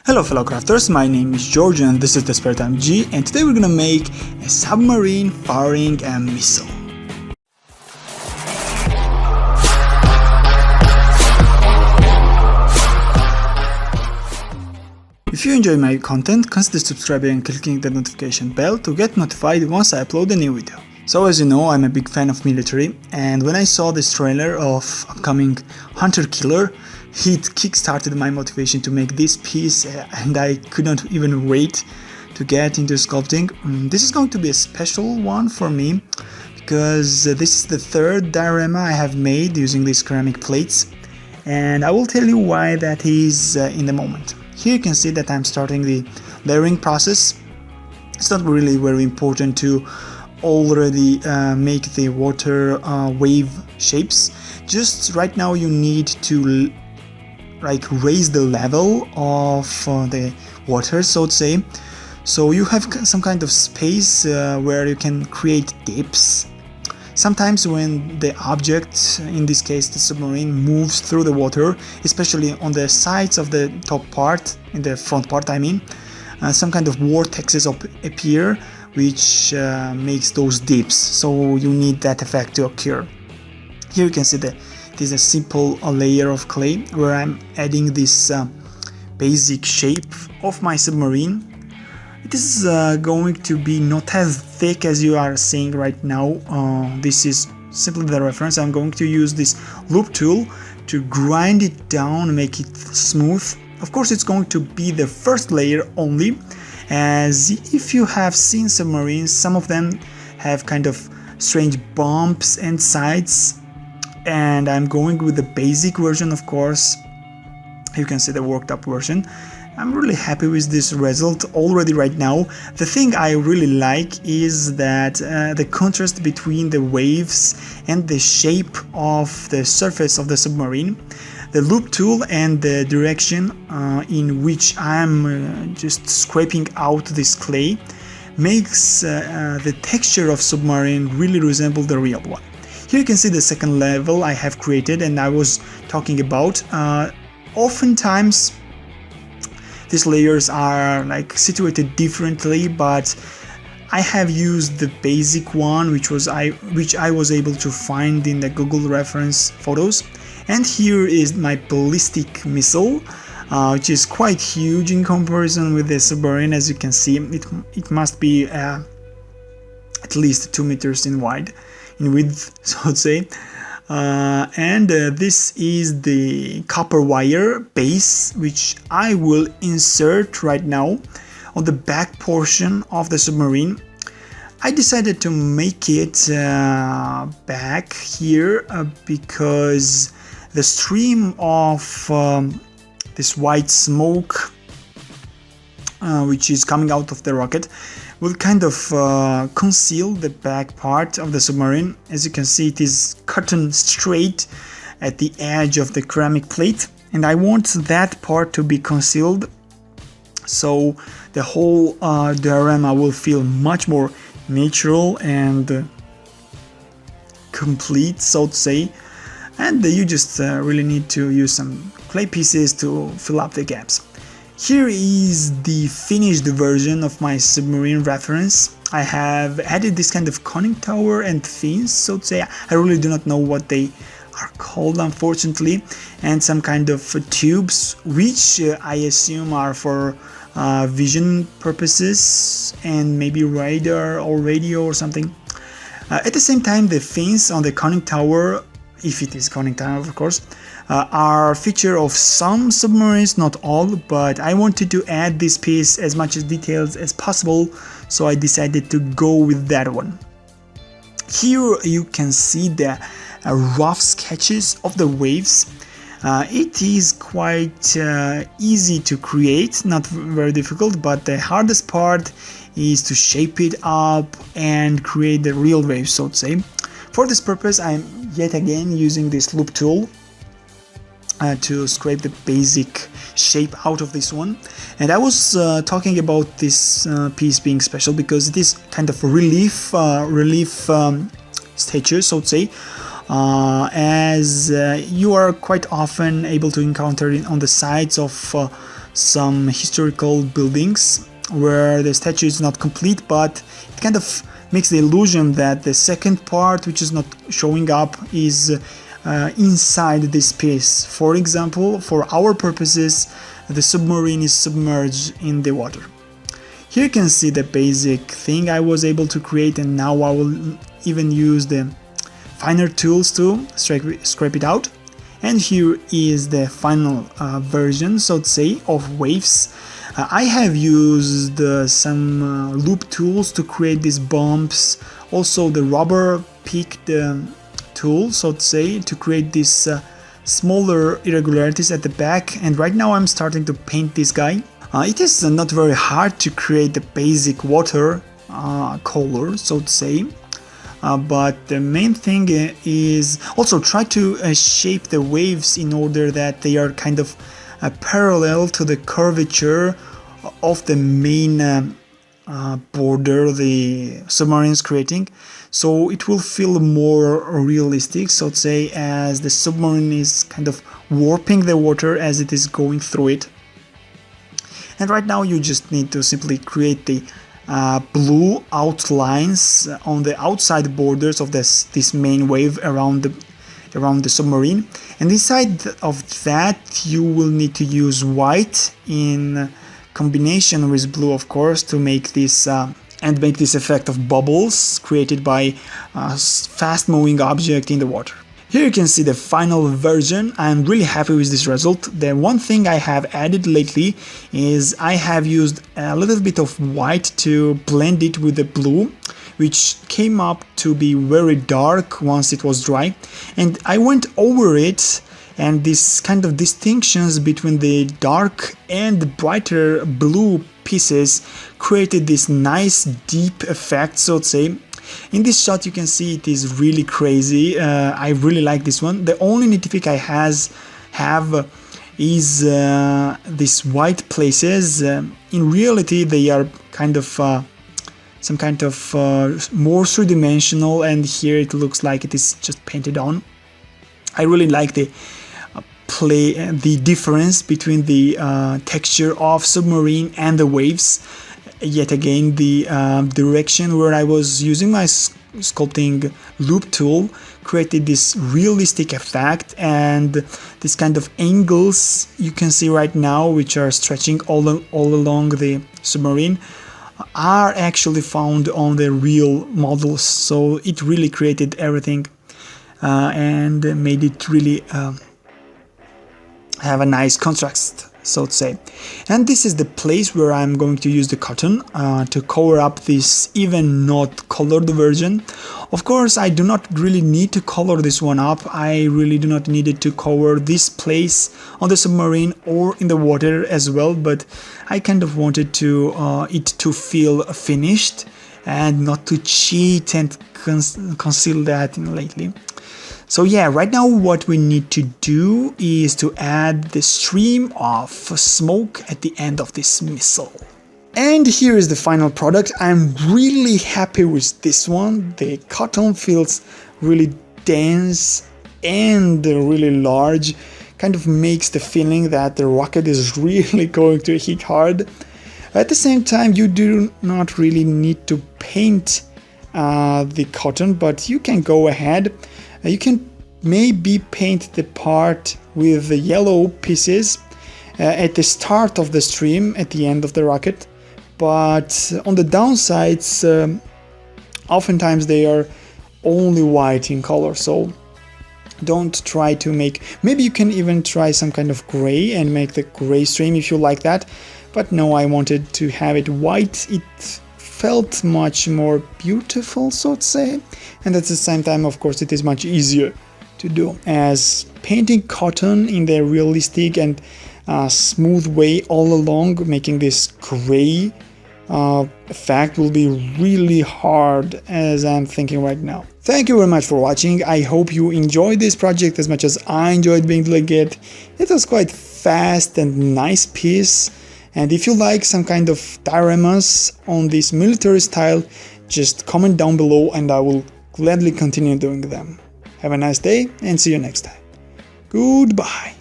Hello fellow crafters, my name is George and this is the Spare Time G, and today we're gonna make a submarine firing a missile. If you enjoy my content, consider subscribing and clicking the notification bell to get notified once I upload a new video. So as you know, I'm a big fan of military, and when I saw this trailer of upcoming Hunter Killer, it kick-started my motivation to make this piece, and I could not even wait to get into sculpting. This is going to be a special one for me, because this is the third diorama I have made using these ceramic plates, and I will tell you why that is in the moment. Here you can see that I'm starting the layering process. It's not really very important to already make the water wave shapes. Just right now you need to raise the level of the water, so to say, so you have some kind of space where you can create dips. Sometimes when the object, in this case the submarine, moves through the water, especially on the sides of the top part, in the front part I mean, some kind of vortexes appear, which makes those dips, so you need that effect to occur. Here you can see that it is a simple layer of clay where I'm adding this basic shape of my submarine. It is going to be not as thick as you are seeing right now. This is simply the reference. I'm going to use this loop tool to grind it down and make it smooth. Of course it's going to be the first layer only, as if you have seen submarines, some of them have kind of strange bumps and sides, and I'm going with the basic version, of course. You can see the worked up version. I'm really happy with this result already right now. The thing I really like is that the contrast between the waves and the shape of the surface of the submarine, the loop tool and the direction in which I'm just scraping out this clay makes the texture of submarine really resemble the real one. Here you can see the second level I have created and I was talking about. Oftentimes these layers are situated differently, but I have used the basic one which I was able to find in the Google reference photos. And here is my ballistic missile, which is quite huge in comparison with the submarine. As you can see, it must be at least 2 meters in width, so to say. And this is the copper wire base, which I will insert right now on the back portion of the submarine. I decided to make it back here because the stream of this white smoke which is coming out of the rocket will kind of conceal the back part of the submarine. As you can see, it is cut straight at the edge of the ceramic plate, and I want that part to be concealed, so the whole diorama will feel much more natural and complete, so to say. And you just really need to use some clay pieces to fill up the gaps. Here is the finished version of my submarine reference. I have added this kind of conning tower and fins, so to say. I really do not know what they are called, unfortunately, and some kind of tubes, which I assume are for vision purposes and maybe radar or radio or something. At the same time, the fins on the conning tower, if it is conning tower of course, are a feature of some submarines, not all, but I wanted to add this piece as much as details as possible, so I decided to go with that one. Here you can see the rough sketches of the waves. It is quite easy to create, not very difficult, but the hardest part is to shape it up and create the real waves, so to say. For this purpose, I'm yet again using this loop tool to scrape the basic shape out of this one. And I was talking about this piece being special because it is kind of a relief statue, so to say, as you are quite often able to encounter it on the sides of some historical buildings where the statue is not complete, but it kind of makes the illusion that the second part, which is not showing up, is inside this piece. For example, for our purposes, the submarine is submerged in the water. Here you can see the basic thing I was able to create, and now I will even use the finer tools to scrape it out. And here is the final version, so to say, of waves. I have used some loop tools to create these bumps, also the rubber picked tool, so to say, to create these smaller irregularities at the back. And right now I'm starting to paint this guy. It is not very hard to create the basic water color, so to say. But the main thing is also try to shape the waves in order that they are kind of parallel to the curvature of the main border the submarine is creating, so it will feel more realistic, so to say, as the submarine is kind of warping the water as it is going through it. And right now you just need to simply create the blue outlines on the outside borders of this main wave around the submarine, and inside of that you will need to use white in combination with blue, of course, to make this effect of bubbles created by a fast moving object in the water. Here you can see the final version. I'm really happy with this result. The one thing I have added lately is I have used a little bit of white to blend it with the blue, which came up to be very dark once it was dry, and I went over it, and this kind of distinctions between the dark and brighter blue pieces created this nice deep effect, so to say. In this shot you can see it is really crazy. I really like this one. The only nitpick I have is these white places. In reality they are kind of some kind of more three-dimensional, and here it looks like it is just painted on. I really like the difference between the texture of submarine and the waves. Yet again, the direction where I was using my sculpting loop tool created this realistic effect, and this kind of angles you can see right now, which are stretching all along the submarine, are actually found on the real models. So it really created everything and made it really have a nice contrast, so to say. And this is the place where I'm going to use the cotton to cover up this even not colored version. Of course, I do not really need to color this one up. I really do not need it to cover this place on the submarine or in the water as well, but I kind of wanted it to feel finished and not to cheat and conceal that lately. So yeah, right now what we need to do is to add the stream of smoke at the end of this missile. And here is the final product. I'm really happy with this one. The cotton feels really dense and really large. Kind of makes the feeling that the rocket is really going to hit hard. At the same time, you do not really need to paint the cotton, but you can go ahead. You can maybe paint the part with the yellow pieces at the start of the stream, at the end of the rocket, but on the downsides, oftentimes they are only white in color, so don't try to make, maybe you can even try some kind of gray and make the gray stream if you like that, but no, I wanted to have it white. It felt much more beautiful, so to say, and at the same time, of course, it is much easier to do, as painting cotton in the realistic and smooth way all along, making this gray effect will be really hard, as I'm thinking right now. Thank you very much for watching. I hope you enjoyed this project as much as I enjoyed being delegate. It was quite fast and nice piece. And if you like some kind of dioramas on this military style, just comment down below and I will gladly continue doing them. Have a nice day and see you next time. Goodbye.